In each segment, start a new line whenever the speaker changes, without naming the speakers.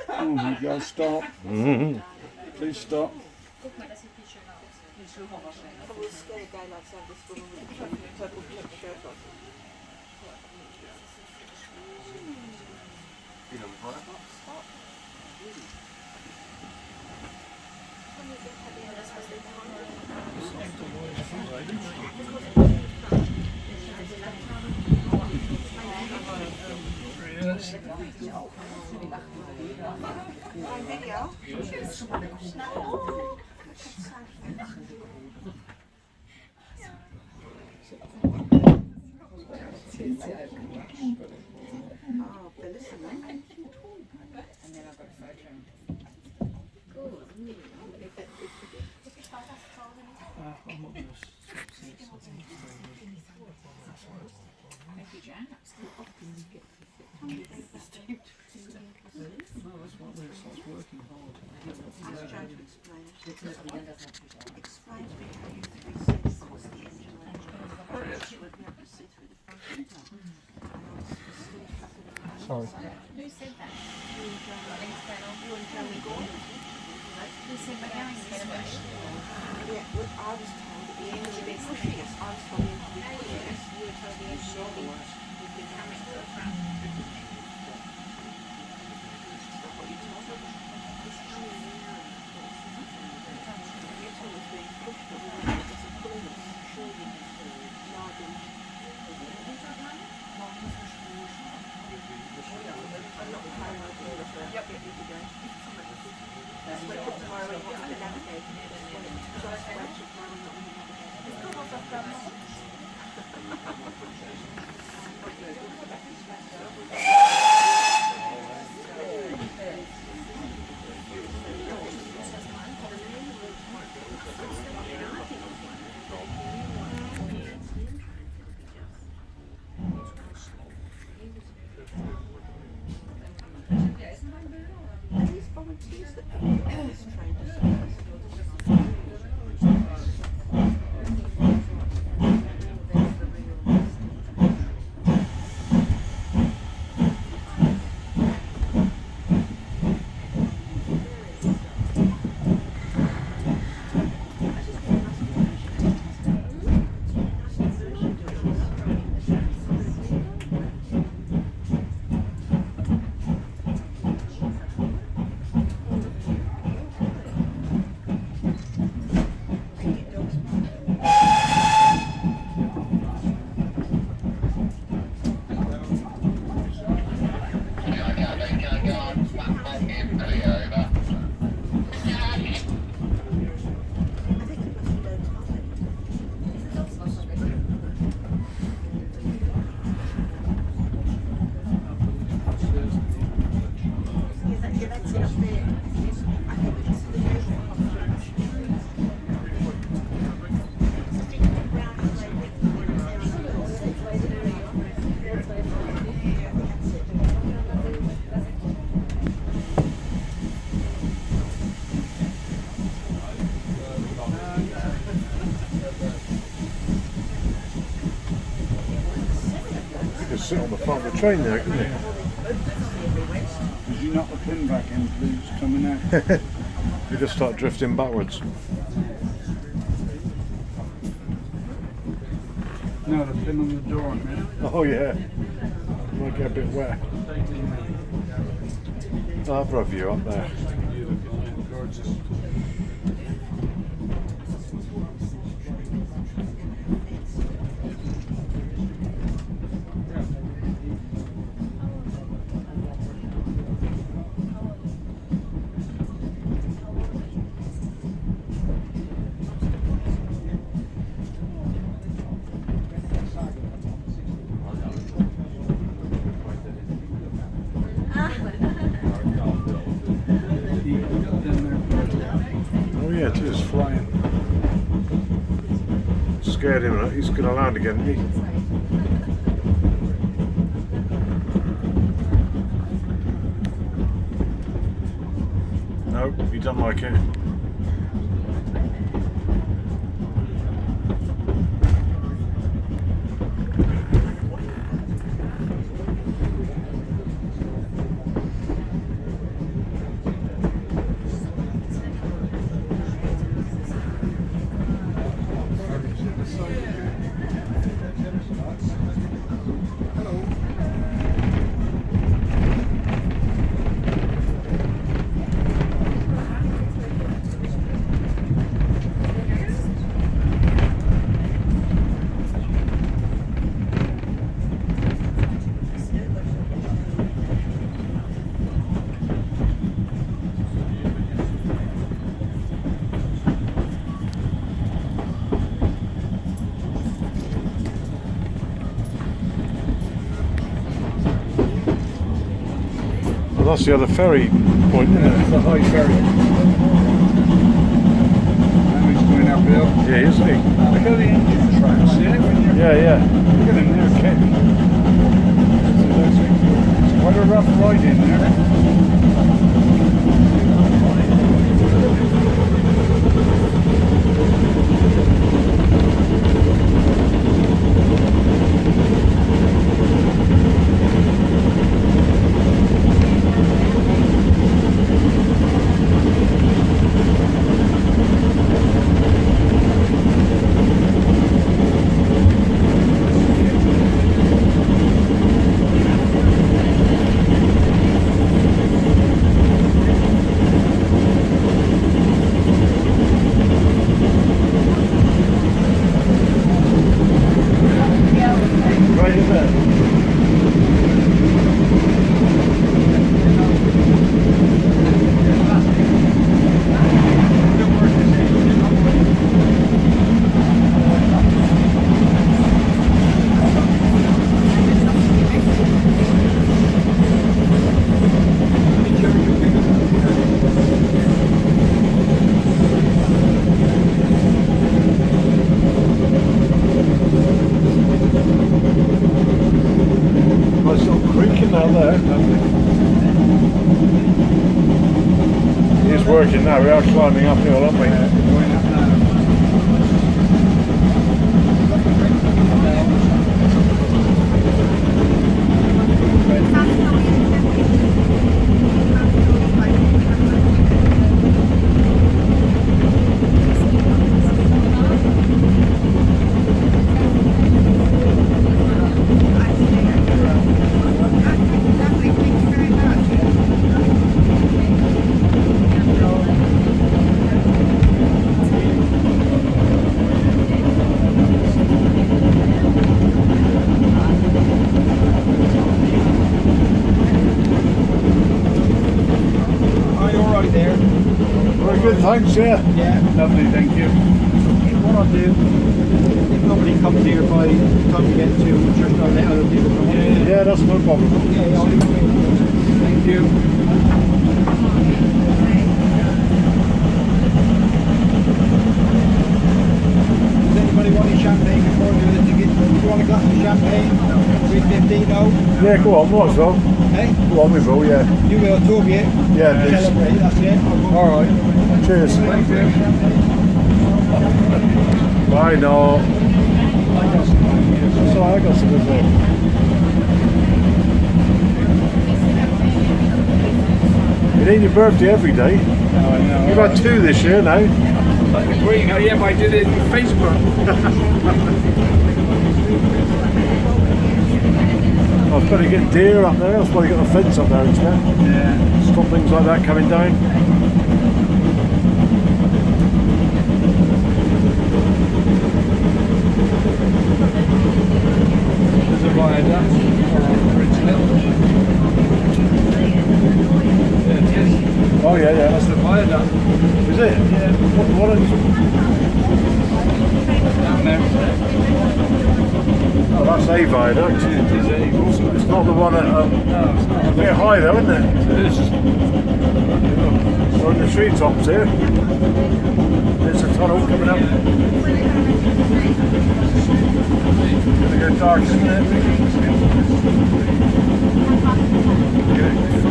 Oh my God, stop. Please stop.
I was scared a guy like to have this woman with a purple shirt on.
Sorry.
Who said that? You and Joey Gordon. Who said that?
Yeah, well, I was told at the end of the pushiness. I was told the end of the pushiness.
You were told the engineer would be coming to the front.
What you told me. This coming now. You told us being pushed, but we were not just pulling us. Sure you no, I didn't. I'm not paranoid at all of that. Yep. That's when I come tomorrow and have to navigate. Just wait till tomorrow and not navigate. Are these volunteers that come on this train to service?
Sit on the front of the train there, couldn't you?
Could you knock the pin back in, please, coming out?
You just start drifting backwards.
No, the pin on the door, man.
Oh yeah, might get a bit wet. I'll have a view up there. It is flying. Scared him. He's going to land again, isn't he? No, he doesn't like it.
Well, that's the other ferry point, isn't
That's
it?
the high ferry. Now he's going uphill.
Yeah, isn't he?
Look at the engine tracks, yeah? When you're,
Yeah, yeah.
look at him there, Ken. It's quite a rough ride in there.
Right, isn't it? Nice little creaking out there. He's working now, we are climbing uphill, aren't we?
Going up now. Are you alright there?
Very good, thanks, yeah.
Yeah, lovely, thank you.
What I'll do, if nobody comes here by the time we get to church, I'll let other people come in.
Yeah, that's no problem.
Yeah, I'll leave it with you.
Thank you.
Does anybody want any champagne before we do the ticket? Do you want a glass of champagne? 3.50, no?
Yeah, go on, might as well.
Hey,
Go on, we will, yeah.
you will, two of you.
Yeah, please.
Celebrate, that's it.
Alright. Cheers.
Thank you.
I know. So I got some as well. It ain't your birthday every day.
No, I know.
You've had two this year now.
Like the Queen, oh yeah, but I did it on Facebook.
I've got to get deer up there, that's why you got the fence up there instead.
Yeah.
Stop things like that coming down.
There's a viaduct or bridge hill. Yeah, it is.
Oh yeah,
That's
yeah.
the viaduct.
Is it?
Yeah.
What is,
Down there.
oh, that's a viaduct.
Yeah, it is a
It's not the one at,
No, it's not.
a bit high though, isn't it?
It is.
We're on the treetops here. There's a tunnel coming up. Gonna go dark, isn't it?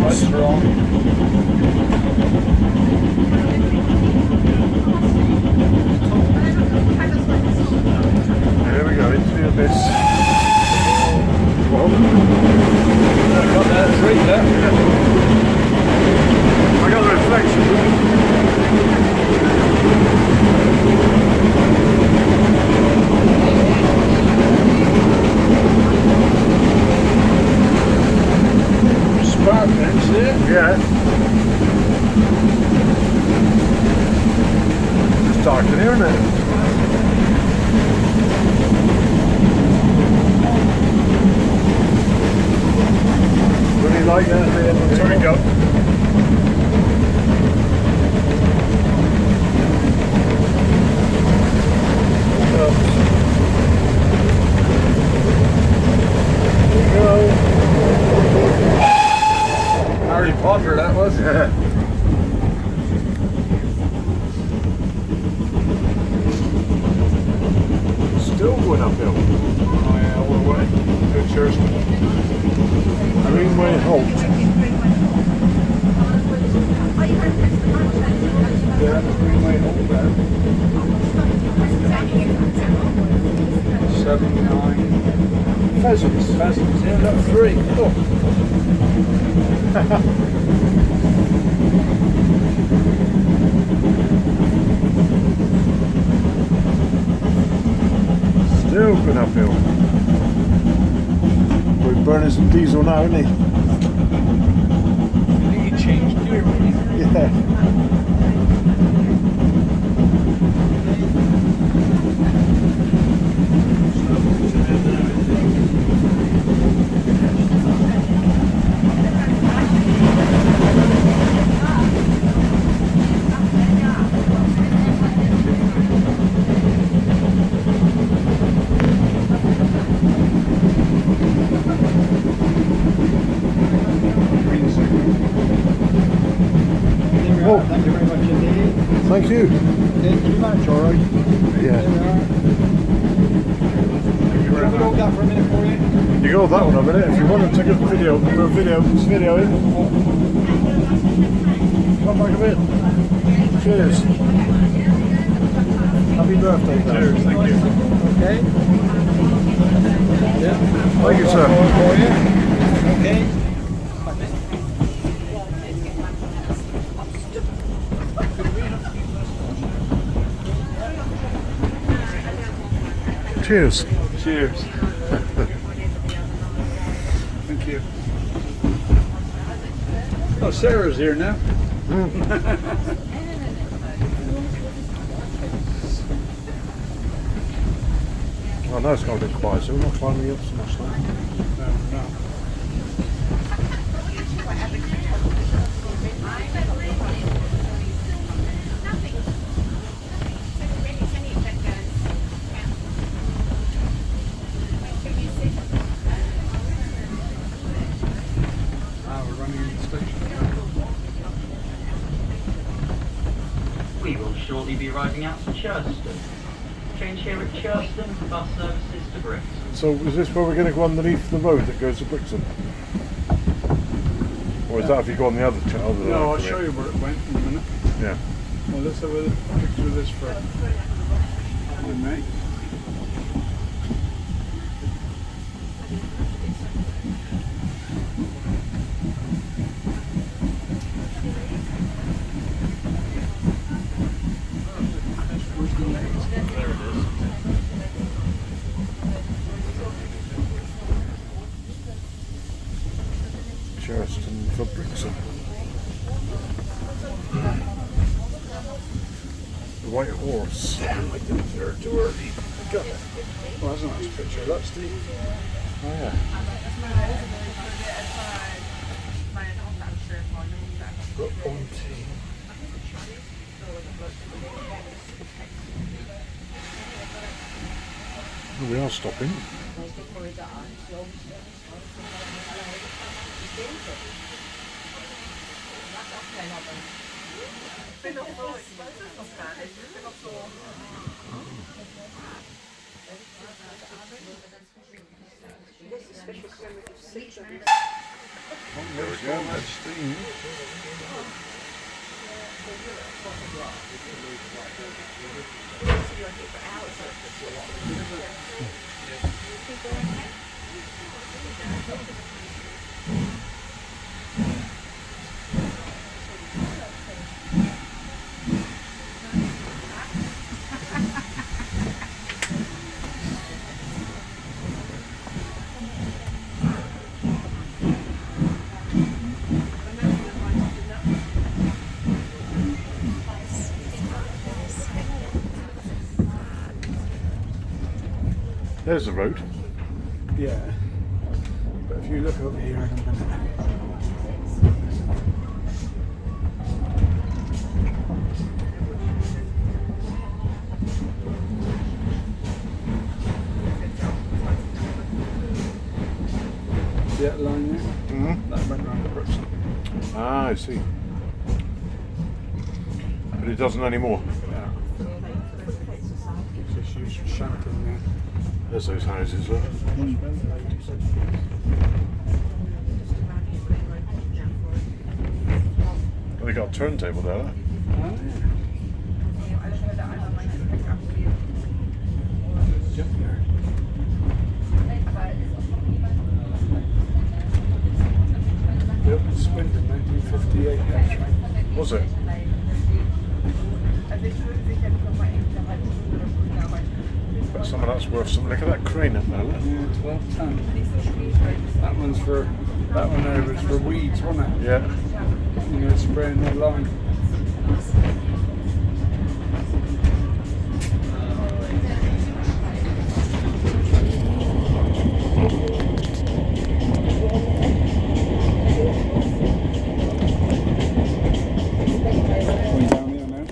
Lights are on.
Here we go, into the abyss. Well,
I got that tree there.
I got the reflection.
Spark fence there.
Yeah. It's dark in here, isn't it? Really like that. There we go. There we go.
Harry
uphill.
Oh yeah, all the way to Churston.
Greenway Halt.
Yeah, the Greenway Halt there. 7, 9. Pheasants, yeah, look, 3.
Still good uphill. We're burning some diesel now, isn't he?
I think he changed gear, wouldn't he?
Yeah.
Oh, thank you very much indeed.
Thank you.
Thank you much, alright.
Yeah.
There we are. Can we hold that for a minute for you?
You go that one a minute if you want to take a video. For a video, just video in. Come back a bit. Cheers. Happy birthday, Dan.
Cheers, thank you.
Okay. Yeah.
Thank you, sir.
For you. Okay.
Cheers.
Cheers. Thank you. Oh, Sarah's here now.
I know it's got a bit quiet, so we're not climbing up so much now.
No. We're running in the station.
We will shortly be arriving out to Churston. Change here at Churston, bus services to Brixton.
So is this where we're going to go underneath the road that goes to Brixton? Or is that if you go on the other channel?
No, I'll show you where it went in a minute.
Yeah.
Well, let's have a picture of this for you, mate.
Churston for Brixton. The White Horse. I did it there too early. Got it.
Well, that's a nice picture of that, Steve.
Oh yeah. Got on team. We are stopping. There we go, that's steam. There's the road.
Yeah. But if you look over here in a minute. See that line there?
Mm-hmm.
That went round the Brixton.
Ah, I see. But it doesn't anymore.
Yeah. It's just used for shunting there.
There's those houses, look. They got a turntable there, look.
Built in Swindon, 1958, actually.
Was it? But some of that's worth something. Look at that crane up there, look.
Yeah, 12 ton. That one there was for weeds, wasn't it?
Yeah.
You know, spraying the line. Going down here now.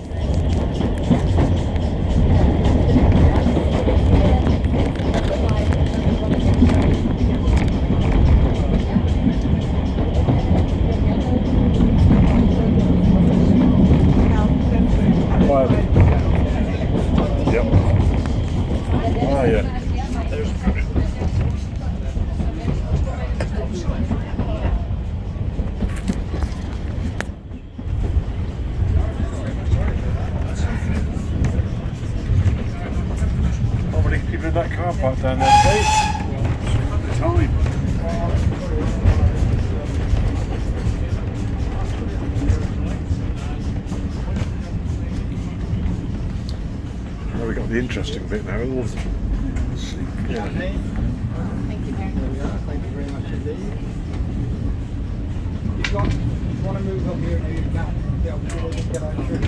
Yep. Ah, yeah. There's how many people in that car park down there today?
Time.
Well, we got the interesting bit now. All the, yeah.
Thank you very much indeed. If you want to move up here, maybe back, they'll just get our shirt.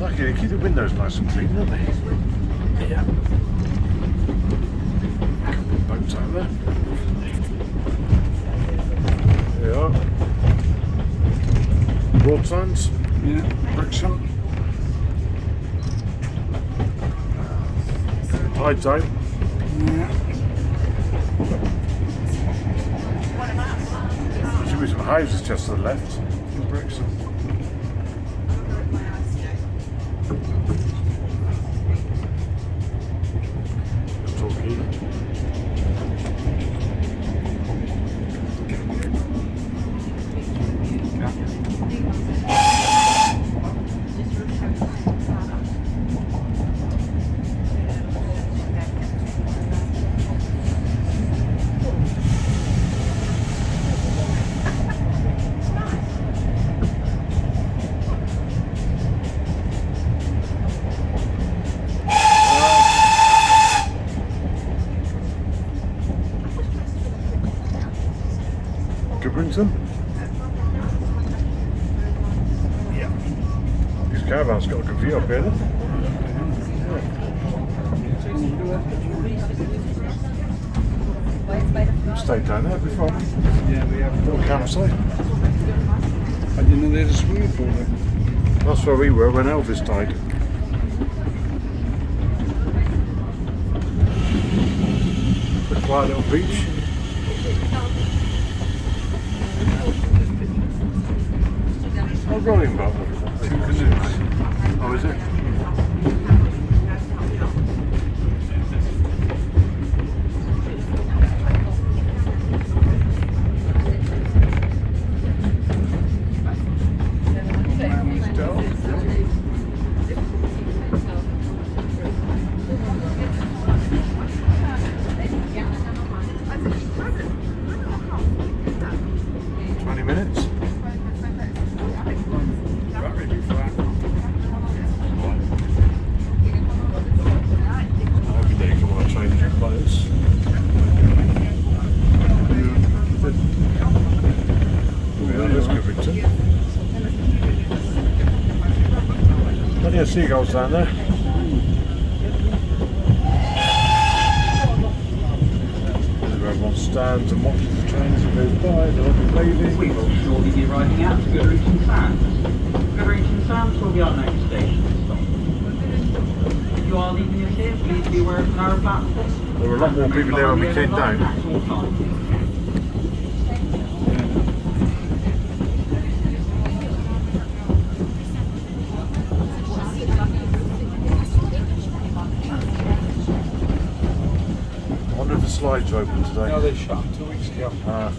Lucky they keep the windows nice and clean, don't they? Yeah. Couple of boats out there. There they are. Broadsigns.
Yeah, Brixham.
Tide's out.
Yeah.
There should be some houses just to the left in Brixham. Torquay. Goodrington? Yeah. These caravans got a good view up here, then. We've stayed down there before.
Yeah, we have.
Little campsite.
I didn't know they had a swimming pool there.
That's where we were when Elvis died. A quiet little beach. Oh, rolling boat.
2 canoes.
Oh, is it? Plenty of seagulls down there. Everyone stands and watches the train as it goes by. They'll be waving.
We will shortly be riding out to Goodrington Sands. Goodrington Sands will be our next station stop. If you are leaving us here, please be aware of the narrow platform.
There were a lot more people there when we came down.
At all times.
slides are open today.
No, they shut 2 weeks ago.
Ah.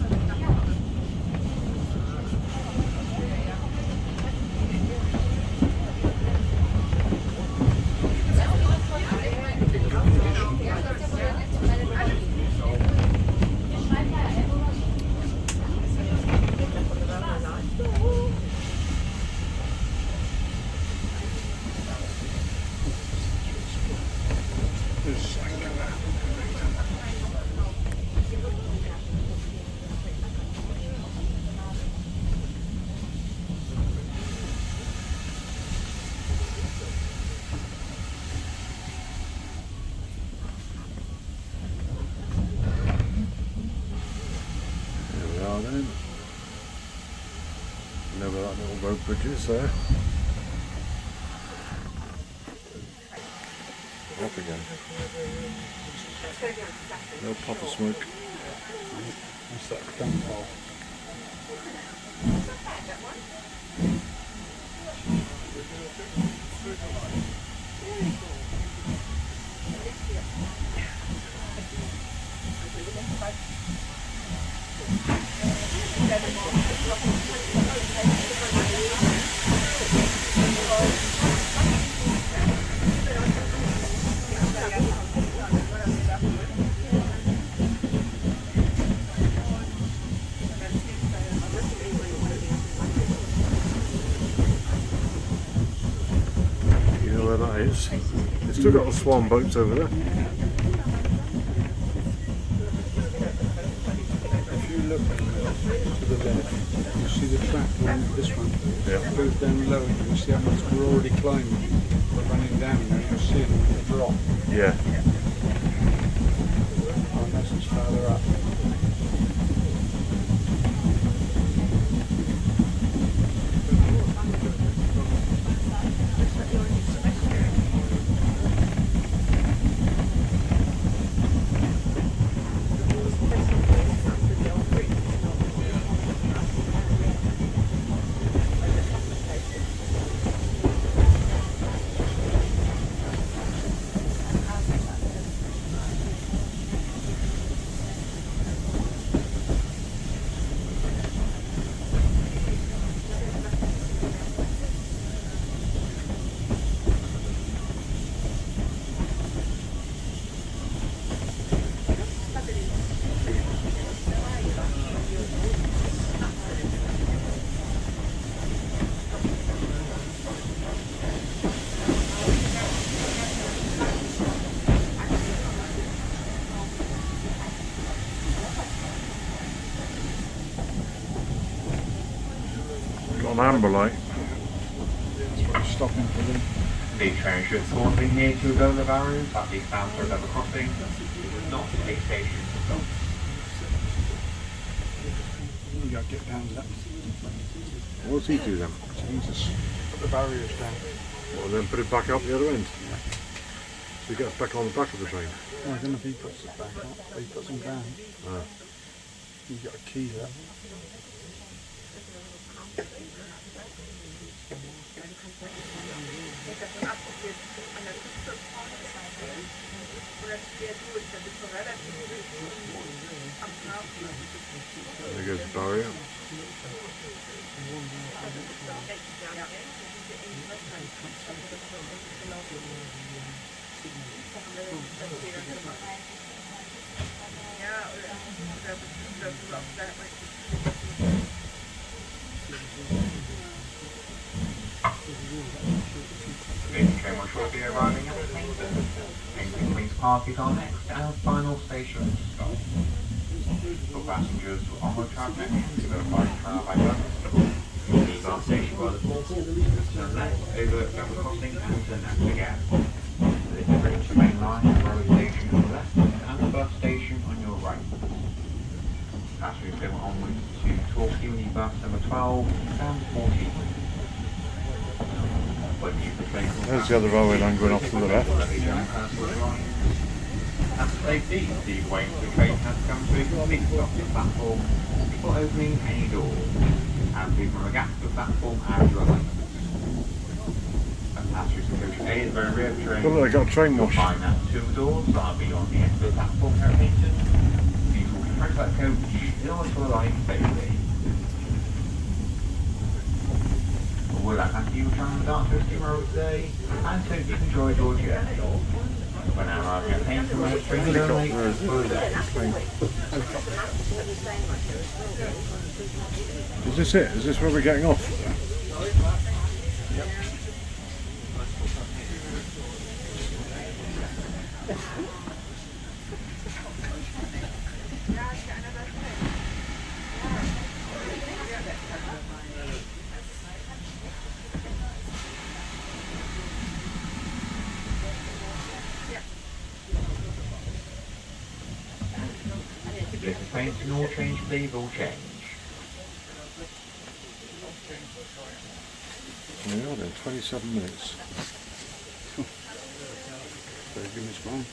Then. Never that little road bridge is there. Off again. No puff of smoke.
What's that dump hole?
You know where that is? It's still got the swan boats over there.
If you look to the left, you see the track on this one.
Yeah.
Goes down low, and you see how much we're already climbing. We're running down now, you'll see the drop.
Yeah.
And that's much farther up.
Got an amber light.
Stopping for them.
The train should form in here to go the barriers at the counter of the crossing. It is not a station to stop.
You got to get down to that.
What's he do then?
Jesus. Put the barriers down.
Well, then put it back up the other end. So he gets back on the back of the train.
No, I don't know if he puts it back up, but he puts them down.
Ah.
You got a key there.
There goes the barrier.
The train will shortly be arriving at Paignton Queen's Park is our next and final station stop. For passengers onward travelling to the right trail by Dartmouth, leave our station by the portal, turn left over double crossing and turn left again. This is reach the main line, railway station on the left and the bus station on your right. Passengers go onwards to Torquay with bus number 12 and 14.
There's the other railway line going off to the left.
At safety, the way the train has come to a complete stop at the platform before opening any doors, and please remember gaps to the platform as you are late. Passengers in coach A, the very rear of the train,
Look, they got a train
you'll
wash.
find that two doors that will be on the end of the platform here at Paignton. Thanks that coach is also a life baby. We'll after you try and Dartmouth tomorrow today, and hope you enjoyed your journey. But now I'm going to paint the most string only for the day.
Is this it? Is this where we're getting off?
This is Paignton, all change, please, all change.
We are then, 27 minutes.
Very good, Miss Brown.